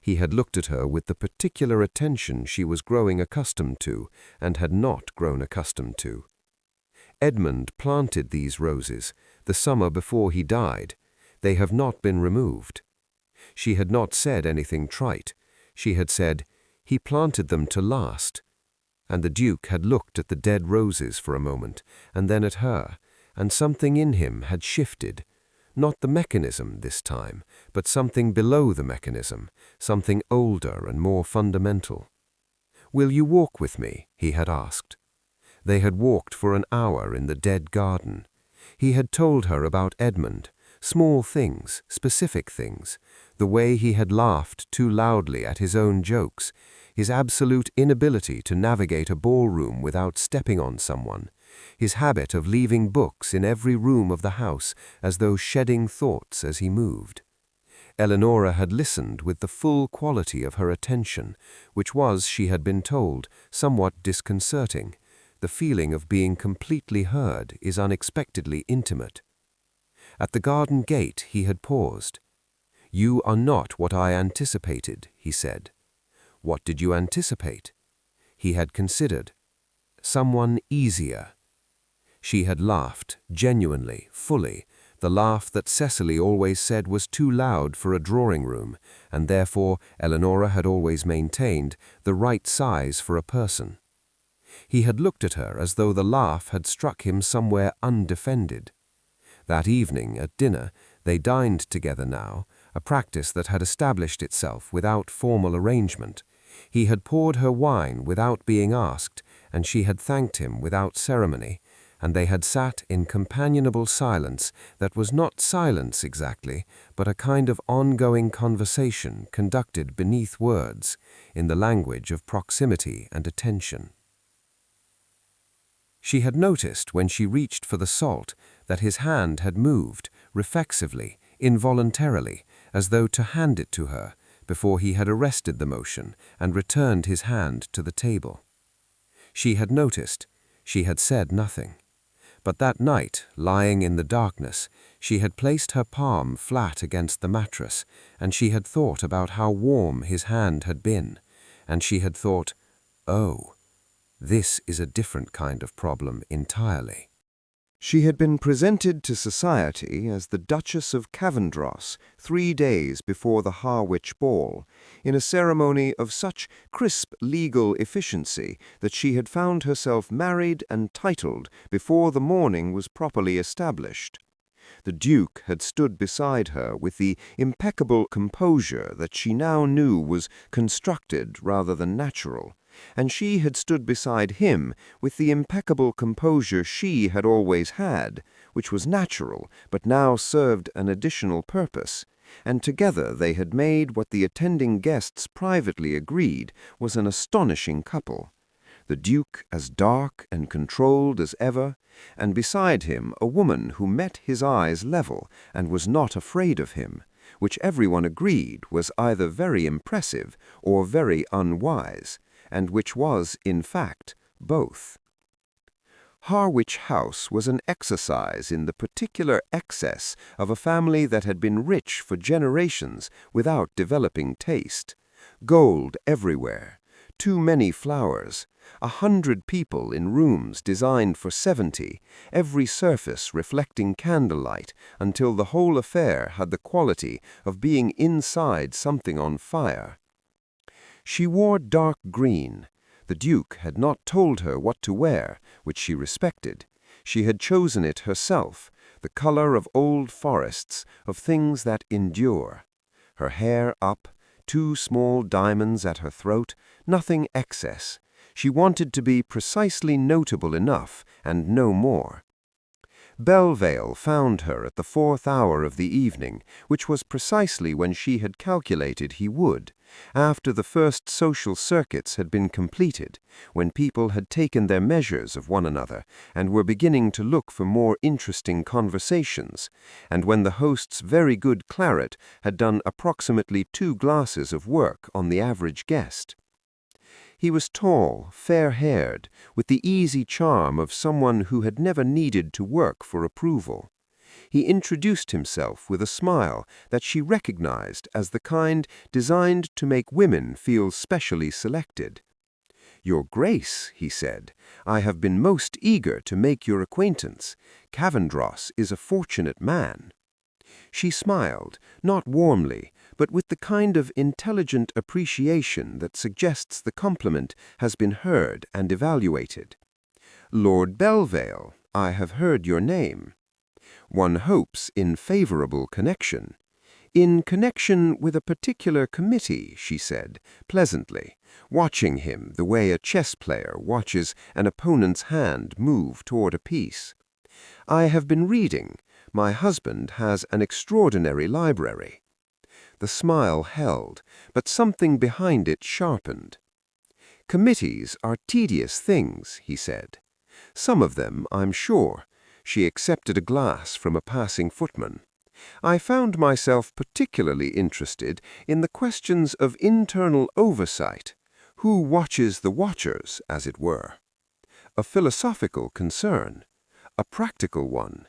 He had looked at her with the particular attention she was growing accustomed to and had not grown accustomed to. "Edmund planted these roses the summer before he died. They have not been removed." She had not said anything trite. She had said, "He planted them to last." And the Duke had looked at the dead roses for a moment, and then at her, and something in him had shifted. Not the mechanism this time, but something below the mechanism, something older and more fundamental. "Will you walk with me?" he had asked. They had walked for an hour in the dead garden. He had told her about Edmund, small things, specific things, the way he had laughed too loudly at his own jokes, his absolute inability to navigate a ballroom without stepping on someone, his habit of leaving books in every room of the house as though shedding thoughts as he moved. Eleanora had listened with the full quality of her attention, which was, she had been told, somewhat disconcerting. The feeling of being completely heard is unexpectedly intimate. At the garden gate he had paused. "You are not what I anticipated," he said. "What did you anticipate?" He had considered. "Someone easier." She had laughed, genuinely, fully, the laugh that Cecily always said was too loud for a drawing-room, and therefore, Eleanora had always maintained, the right size for a person. He had looked at her as though the laugh had struck him somewhere undefended. That evening, at dinner, they dined together now, a practice that had established itself without formal arrangement. He had poured her wine without being asked, and she had thanked him without ceremony, and they had sat in companionable silence that was not silence exactly, but a kind of ongoing conversation conducted beneath words, in the language of proximity and attention. She had noticed when she reached for the salt that his hand had moved, reflexively, involuntarily, as though to hand it to her, before he had arrested the motion and returned his hand to the table. She had noticed. She had said nothing. But that night, lying in the darkness, she had placed her palm flat against the mattress, and she had thought about how warm his hand had been, and she had thought, "Oh, this is a different kind of problem entirely." She had been presented to society as the Duchess of Cavendross 3 days before the Harwich ball, in a ceremony of such crisp legal efficiency that she had found herself married and titled before the mourning was properly established. The Duke had stood beside her with the impeccable composure that she now knew was constructed rather than natural, and she had stood beside him with the impeccable composure she had always had, which was natural, but now served an additional purpose, and together they had made what the attending guests privately agreed was an astonishing couple. The Duke as dark and controlled as ever, and beside him a woman who met his eyes level and was not afraid of him, which everyone agreed was either very impressive or very unwise, and which was, in fact, both. Harwich House was an exercise in the particular excess of a family that had been rich for generations without developing taste. Gold everywhere, too many flowers, 100 people in rooms designed for 70, every surface reflecting candlelight until the whole affair had the quality of being inside something on fire. She wore dark green. The Duke had not told her what to wear, which she respected. She had chosen it herself, the color of old forests, of things that endure. Her hair up, 2 small diamonds at her throat, nothing excess. She wanted to be precisely notable enough, and no more. Belvale found her at the 4th hour of the evening, which was precisely when she had calculated he would, after the first social circuits had been completed, when people had taken their measures of one another, and were beginning to look for more interesting conversations, and when the host's very good claret had done approximately 2 glasses of work on the average guest. He was tall, fair-haired, with the easy charm of someone who had never needed to work for approval. He introduced himself with a smile that she recognized as the kind designed to make women feel specially selected. "Your Grace," he said, "I have been most eager to make your acquaintance. Cavendross is a fortunate man." She smiled, not warmly, but with the kind of intelligent appreciation that suggests the compliment has been heard and evaluated. "Lord Belvale, I have heard your name." "One hopes in favorable connection." "In connection with a particular committee," she said, pleasantly, watching him the way a chess player watches an opponent's hand move toward a piece. "I have been reading. My husband has an extraordinary library." The smile held, but something behind it sharpened. "Committees are tedious things," he said. "Some of them, I'm sure." She accepted a glass from a passing footman. "I found myself particularly interested in the questions of internal oversight. Who watches the watchers, as it were? A philosophical concern. A practical one."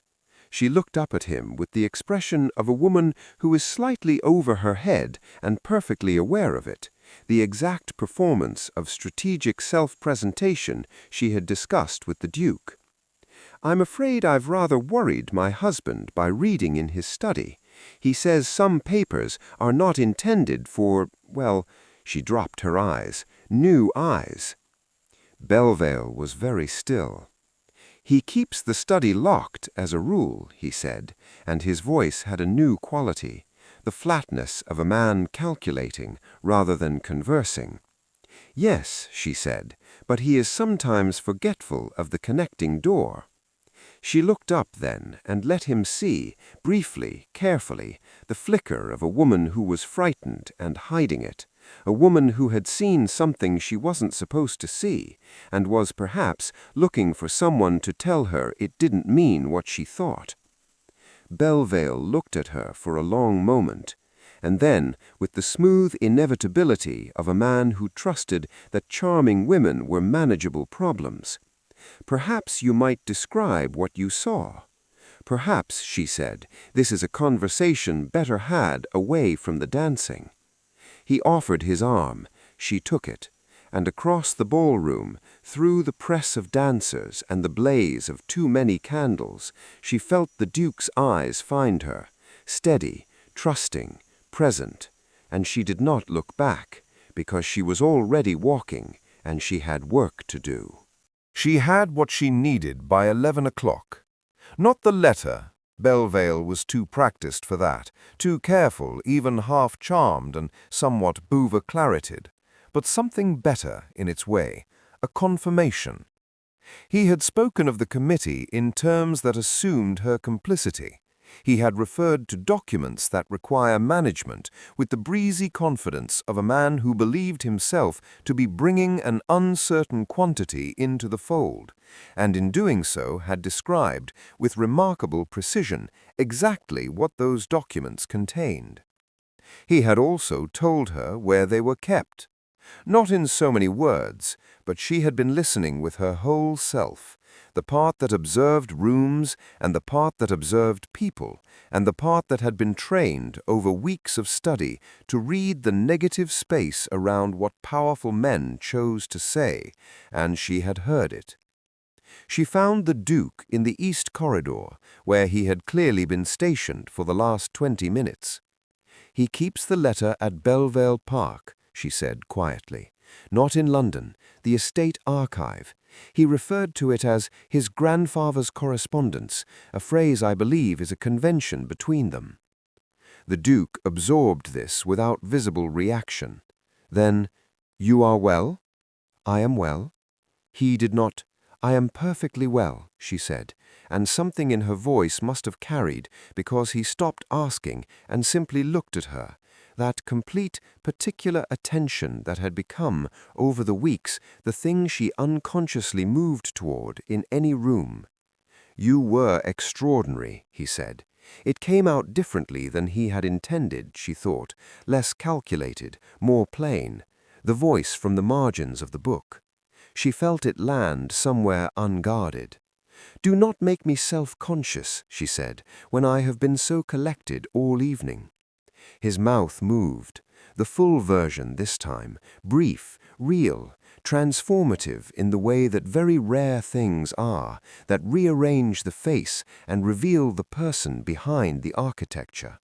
She looked up at him with the expression of a woman who is slightly over her head and perfectly aware of it, the exact performance of strategic self-presentation she had discussed with the Duke. "I'm afraid I've rather worried my husband by reading in his study. He says some papers are not intended for, well," she dropped her eyes, "new eyes." Belvale was very still. "He keeps the study locked, as a rule," he said, and his voice had a new quality, the flatness of a man calculating rather than conversing. "Yes," she said, "but he is sometimes forgetful of the connecting door." She looked up then and let him see, briefly, carefully, the flicker of a woman who was frightened and hiding it, a woman who had seen something she wasn't supposed to see, and was perhaps looking for someone to tell her it didn't mean what she thought. Belvale looked at her for a long moment, and then, with the smooth inevitability of a man who trusted that charming women were manageable problems, "Perhaps you might describe what you saw. Perhaps," she said, "this is a conversation better had away from the dancing." He offered his arm. She took it, and across the ballroom, through the press of dancers and the blaze of too many candles, she felt the Duke's eyes find her, steady, trusting, present, and she did not look back, because she was already walking, and she had work to do. She had what she needed by 11 o'clock. Not the letter. Belvale was too practiced for that, too careful, even half-charmed and somewhat Bouver-clareted, but something better in its way, a confirmation. He had spoken of the committee in terms that assumed her complicity. He had referred to documents that require management with the breezy confidence of a man who believed himself to be bringing an uncertain quantity into the fold, and in doing so had described, with remarkable precision, exactly what those documents contained. He had also told her where they were kept. Not in so many words, but she had been listening with her whole self, the part that observed rooms and the part that observed people, and the part that had been trained over weeks of study to read the negative space around what powerful men chose to say, and she had heard it. She found the Duke in the east corridor, where he had clearly been stationed for the last 20 minutes. "He keeps the letter at Belvale Park," she said quietly. "Not in London, the estate archive. He referred to it as his grandfather's correspondence, a phrase I believe is a convention between them." The Duke absorbed this without visible reaction. Then, "You are well?" "I am well." He did not. "I am perfectly well," she said, and something in her voice must have carried because he stopped asking and simply looked at her, that complete, particular attention that had become, over the weeks, the thing she unconsciously moved toward in any room. "You were extraordinary," he said. It came out differently than he had intended, she thought, less calculated, more plain, the voice from the margins of the book. She felt it land somewhere unguarded. "Do not make me self-conscious," she said, "when I have been so collected all evening." His mouth moved, the full version this time, brief, real, transformative in the way that very rare things are, that rearrange the face and reveal the person behind the architecture.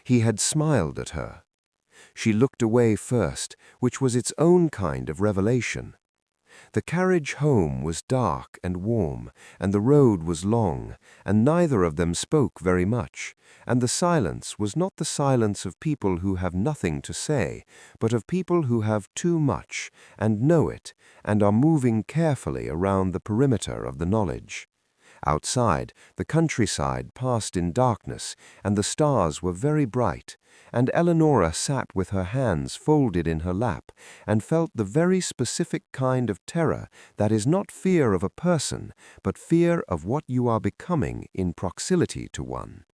He had smiled at her. She looked away first, which was its own kind of revelation. The carriage home was dark and warm, and the road was long, and neither of them spoke very much, and the silence was not the silence of people who have nothing to say, but of people who have too much, and know it, and are moving carefully around the perimeter of the knowledge. Outside, the countryside passed in darkness, and the stars were very bright, and Eleanora sat with her hands folded in her lap, and felt the very specific kind of terror that is not fear of a person, but fear of what you are becoming in proximity to one.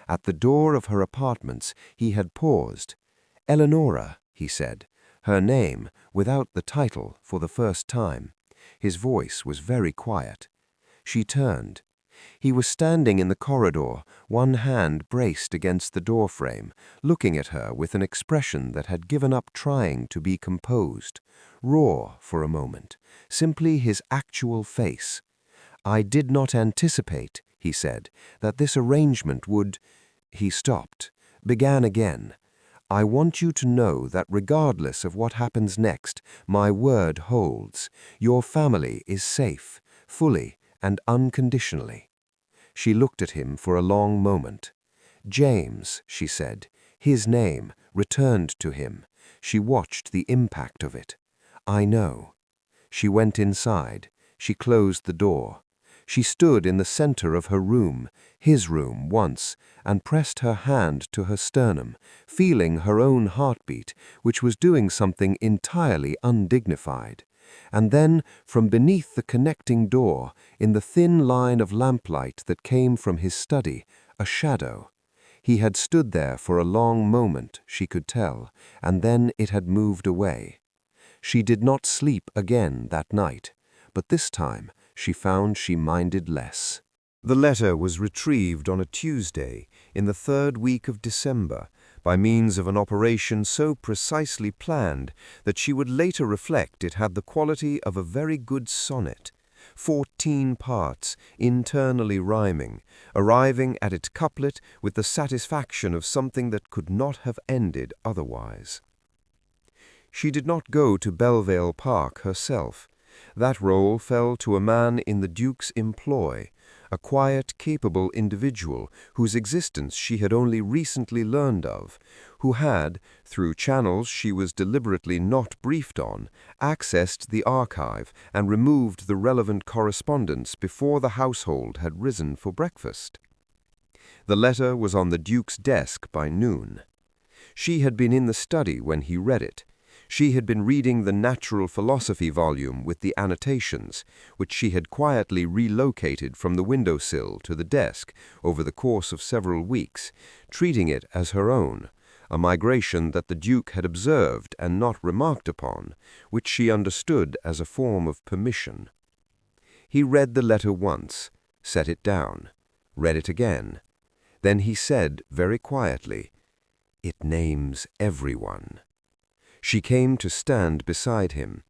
At the door of her apartments he had paused. "Eleanora," he said, her name, without the title, for the first time. His voice was very quiet. She turned. He was standing in the corridor, one hand braced against the doorframe, looking at her with an expression that had given up trying to be composed, raw for a moment, simply his actual face. "I did not anticipate," he said, "that this arrangement would—" He stopped, began again. "I want you to know that regardless of what happens next, my word holds. Your family is safe, fully and unconditionally." She looked at him for a long moment. "James," she said, his name, returned to him. She watched the impact of it. "I know." She went inside. She closed the door. She stood in the center of her room, his room once, and pressed her hand to her sternum, feeling her own heartbeat, which was doing something entirely undignified. And then, from beneath the connecting door, in the thin line of lamplight that came from his study, a shadow. He had stood there for a long moment, she could tell, and then it had moved away. She did not sleep again that night, but this time she found she minded less. The letter was retrieved on a Tuesday in the 3rd week of December by means of an operation so precisely planned that she would later reflect it had the quality of a very good sonnet, 14 parts, internally rhyming, arriving at its couplet with the satisfaction of something that could not have ended otherwise. She did not go to Belvale Park herself. That role fell to a man in the Duke's employ, a quiet, capable individual whose existence she had only recently learned of, who had, through channels she was deliberately not briefed on, accessed the archive and removed the relevant correspondence before the household had risen for breakfast. The letter was on the Duke's desk by noon. She had been in the study when he read it. She had been reading the natural philosophy volume with the annotations, which she had quietly relocated from the windowsill to the desk over the course of several weeks, treating it as her own, a migration that the Duke had observed and not remarked upon, which she understood as a form of permission. He read the letter once, set it down, read it again. Then he said very quietly, "It names everyone." She came to stand beside him.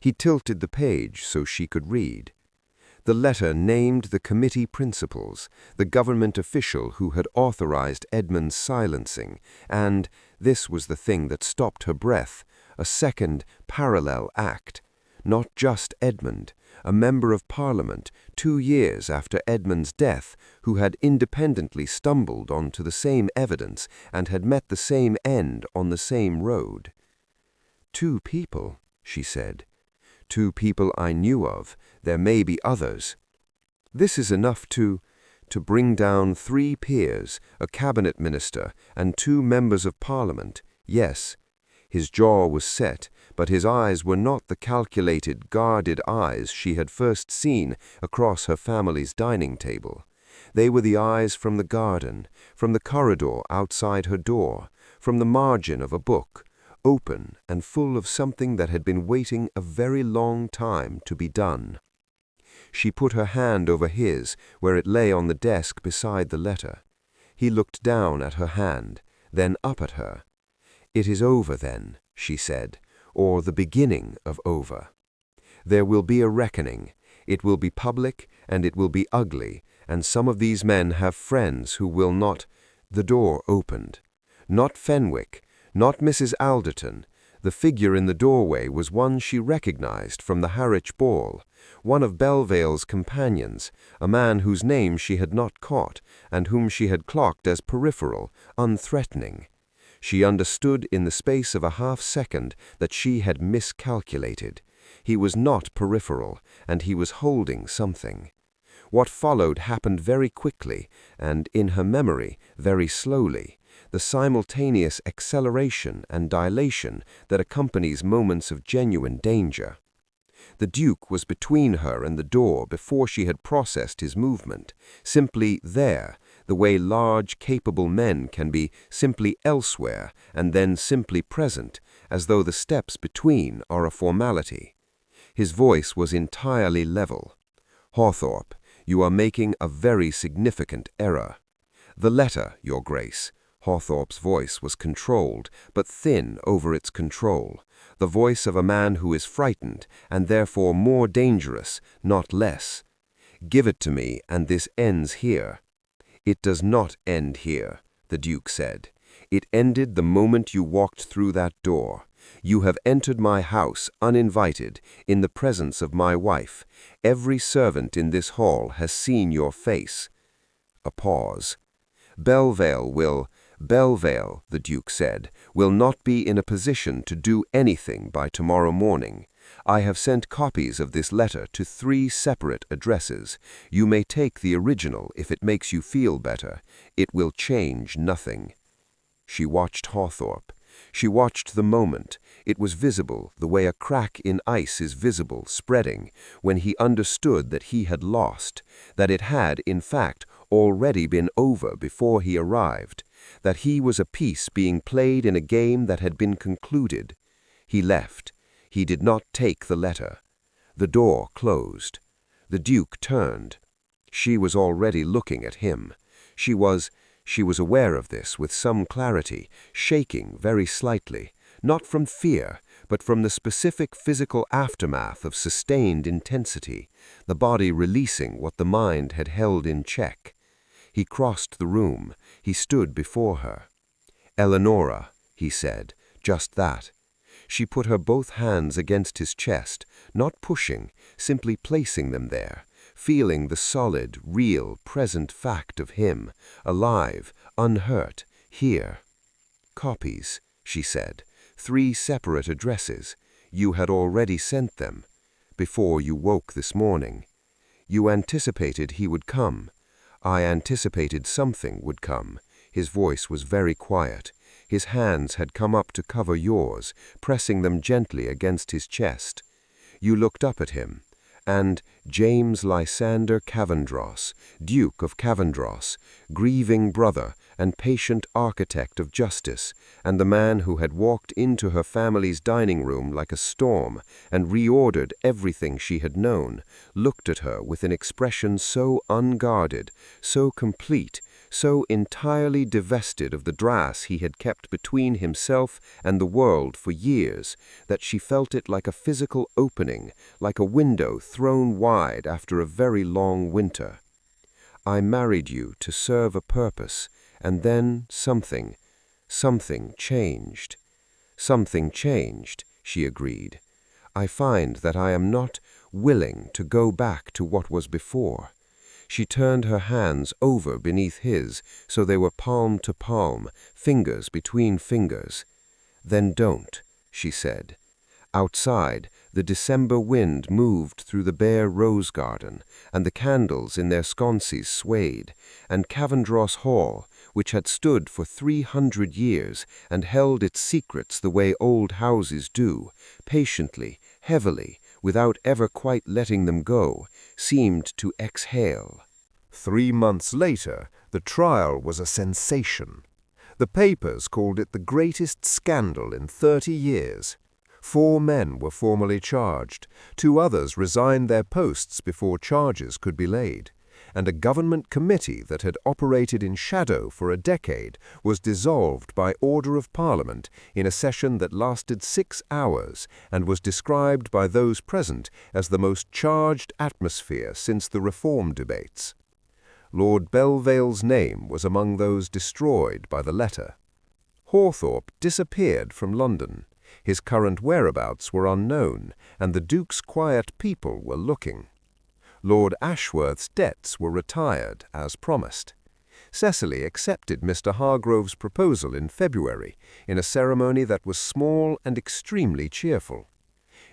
He tilted the page so she could read. The letter named the committee principals, the government official who had authorized Edmund's silencing, and, this was the thing that stopped her breath, a second, parallel act. Not just Edmund, a member of Parliament, 2 years after Edmund's death, who had independently stumbled onto the same evidence and had met the same end on the same road. 2 people, she said. 2 people I knew of. There may be others. This is enough to bring down 3 peers, a cabinet minister, and 2 members of Parliament. Yes. His jaw was set, but his eyes were not the calculated, guarded eyes she had first seen across her family's dining table. They were the eyes from the garden, from the corridor outside her door, from the margin of a book, open and full of something that had been waiting a very long time to be done. She put her hand over his, where it lay on the desk beside the letter. He looked down at her hand, then up at her. "It is over then," she said, "or the beginning of over. There will be a reckoning. It will be public, and it will be ugly, and some of these men have friends who will not—" The door opened. Not Fenwick, not Mrs. Alderton. The figure in the doorway was one she recognized from the Harwich ball, one of Belvale's companions, a man whose name she had not caught, and whom she had clocked as peripheral, unthreatening. She understood in the space of a half-second that she had miscalculated. He was not peripheral, and he was holding something. What followed happened very quickly, and, in her memory, very slowly, the simultaneous acceleration and dilation that accompanies moments of genuine danger. The Duke was between her and the door before she had processed his movement, simply there, the way large, capable men can be simply elsewhere and then simply present, as though the steps between are a formality. His voice was entirely level. "Hawthorpe, you are making a very significant error. The letter, Your Grace." Hawthorpe's voice was controlled, but thin over its control, the voice of a man who is frightened, and therefore more dangerous, not less. "Give it to me, and this ends here." "It does not end here," the Duke said. "It ended the moment you walked through that door. You have entered my house uninvited, in the presence of my wife. Every servant in this hall has seen your face." A pause. Belvale, the Duke said, "will not be in a position to do anything by tomorrow morning. I have sent copies of this letter to 3 separate addresses. You may take the original if it makes you feel better. It will change nothing." She watched Hawthorpe. She watched the moment. It was visible, the way a crack in ice is visible, spreading, when he understood that he had lost, that it had, in fact, already been over before he arrived, that he was a piece being played in a game that had been concluded. He left. He did not take the letter. The door closed. The Duke turned. She was already looking at him. She was aware of this with some clarity, shaking very slightly, not from fear, but from the specific physical aftermath of sustained intensity, the body releasing what the mind had held in check. He crossed the room. He stood before her. "Eleanora," he said, just that. She put her both hands against his chest, not pushing, simply placing them there, feeling the solid, real, present fact of him, alive, unhurt, here. "Copies," she said, 3 separate addresses. You had already sent them, before you woke this morning. You anticipated he would come. I anticipated something would come." His voice was very quiet. His hands had come up to cover yours, pressing them gently against his chest. You looked up at him, and James Lysander Cavendross, Duke of Cavendross, grieving brother and patient architect of justice, and the man who had walked into her family's dining room like a storm and reordered everything she had known, looked at her with an expression so unguarded, so complete, so entirely divested of the dross he had kept between himself and the world for years, that she felt it like a physical opening, like a window thrown wide after a very long winter. "I married you to serve a purpose, and then something changed." "Something changed," she agreed. "I find that I am not willing to go back to what was before." She turned her hands over beneath his, so they were palm to palm, fingers between fingers. "Then don't," she said. Outside, the December wind moved through the bare rose garden, and the candles in their sconces swayed, and Cavendross Hall, which had stood for 300 years and held its secrets the way old houses do, patiently, heavily, without ever quite letting them go, seemed to exhale. 3 months later, the trial was a sensation. The papers called it the greatest scandal in 30 years. 4 men were formally charged, 2 others resigned their posts before charges could be laid, and a government committee that had operated in shadow for a decade was dissolved by order of Parliament in a session that lasted 6 hours and was described by those present as the most charged atmosphere since the Reform debates. Lord Belvale's name was among those destroyed by the letter. Hawthorpe disappeared from London. His current whereabouts were unknown, and the Duke's quiet people were looking. Lord Ashworth's debts were retired, as promised. Cecily accepted Mr. Hargrove's proposal in February, in a ceremony that was small and extremely cheerful.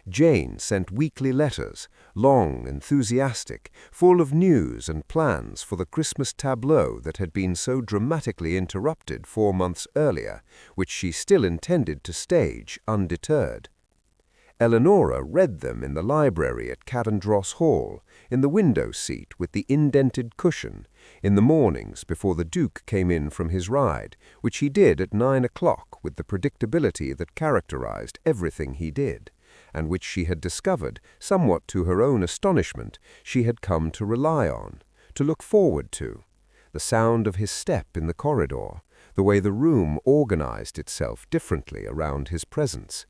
Jane sent weekly letters, long, enthusiastic, full of news and plans for the Christmas tableau that had been so dramatically interrupted 4 months earlier, which she still intended to stage undeterred. Eleanora read them in the library at Caendros Hall, in the window seat with the indented cushion, in the mornings before the Duke came in from his ride, which he did at 9 o'clock with the predictability that characterized everything he did, and which she had discovered, somewhat to her own astonishment, she had come to rely on, to look forward to. The sound of his step in the corridor, the way the room organized itself differently around his presence.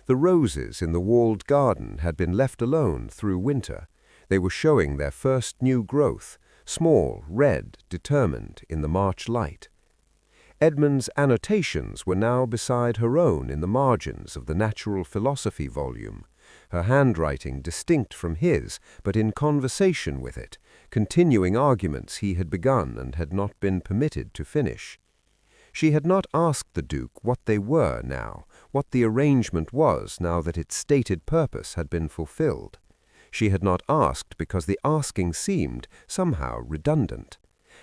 The roses in the walled garden had been left alone through winter. They were showing their first new growth, small, red, determined in the March light. Edmund's annotations were now beside her own in the margins of the natural philosophy volume, her handwriting distinct from his, but in conversation with it, continuing arguments he had begun and had not been permitted to finish. She had not asked the Duke what they were now, what the arrangement was now that its stated purpose had been fulfilled. She had not asked because the asking seemed, somehow, redundant.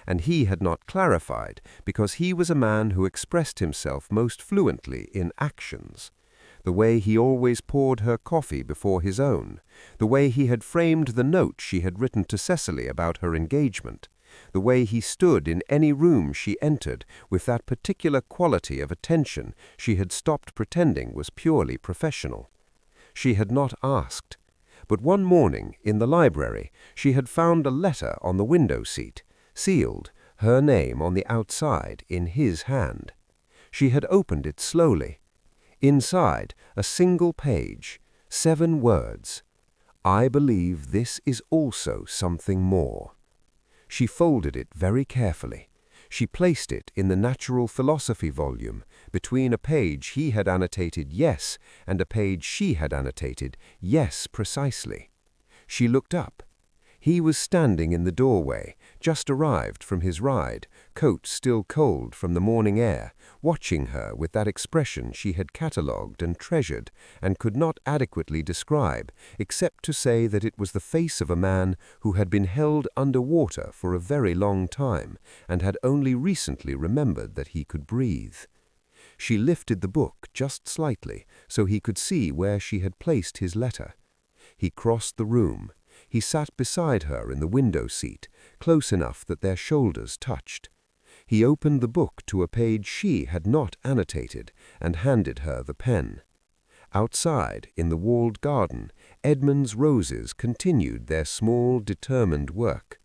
And he had not clarified because he was a man who expressed himself most fluently in actions. The way he always poured her coffee before his own, the way he had framed the note she had written to Cecily about her engagement, the way he stood in any room she entered with that particular quality of attention she had stopped pretending was purely professional. She had not asked. But one morning, in the library, she had found a letter on the window seat, sealed, her name on the outside, in his hand. She had opened it slowly. Inside, a single page, 7 words. "I believe this is also something more." She folded it very carefully. She placed it in the natural philosophy volume, between a page he had annotated yes and a page she had annotated yes precisely. She looked up. He was standing in the doorway, just arrived from his ride, coat still cold from the morning air, watching her with that expression she had catalogued and treasured and could not adequately describe, except to say that it was the face of a man who had been held under water for a very long time and had only recently remembered that he could breathe. She lifted the book just slightly so he could see where she had placed his letter. He crossed the room. He sat beside her in the window seat, close enough that their shoulders touched. He opened the book to a page she had not annotated and handed her the pen. Outside, in the walled garden, Edmund's roses continued their small, determined work.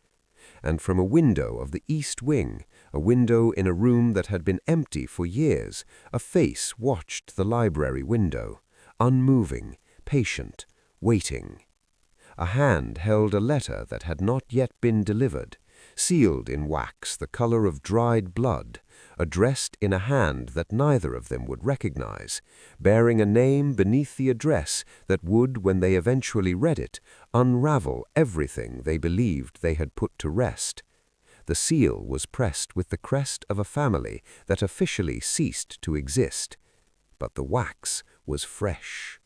And from a window of the east wing, a window in a room that had been empty for years, a face watched the library window, unmoving, patient, waiting. A hand held a letter that had not yet been delivered, sealed in wax the color of dried blood, addressed in a hand that neither of them would recognize, bearing a name beneath the address that would, when they eventually read it, unravel everything they believed they had put to rest. The seal was pressed with the crest of a family that officially ceased to exist, but the wax was fresh.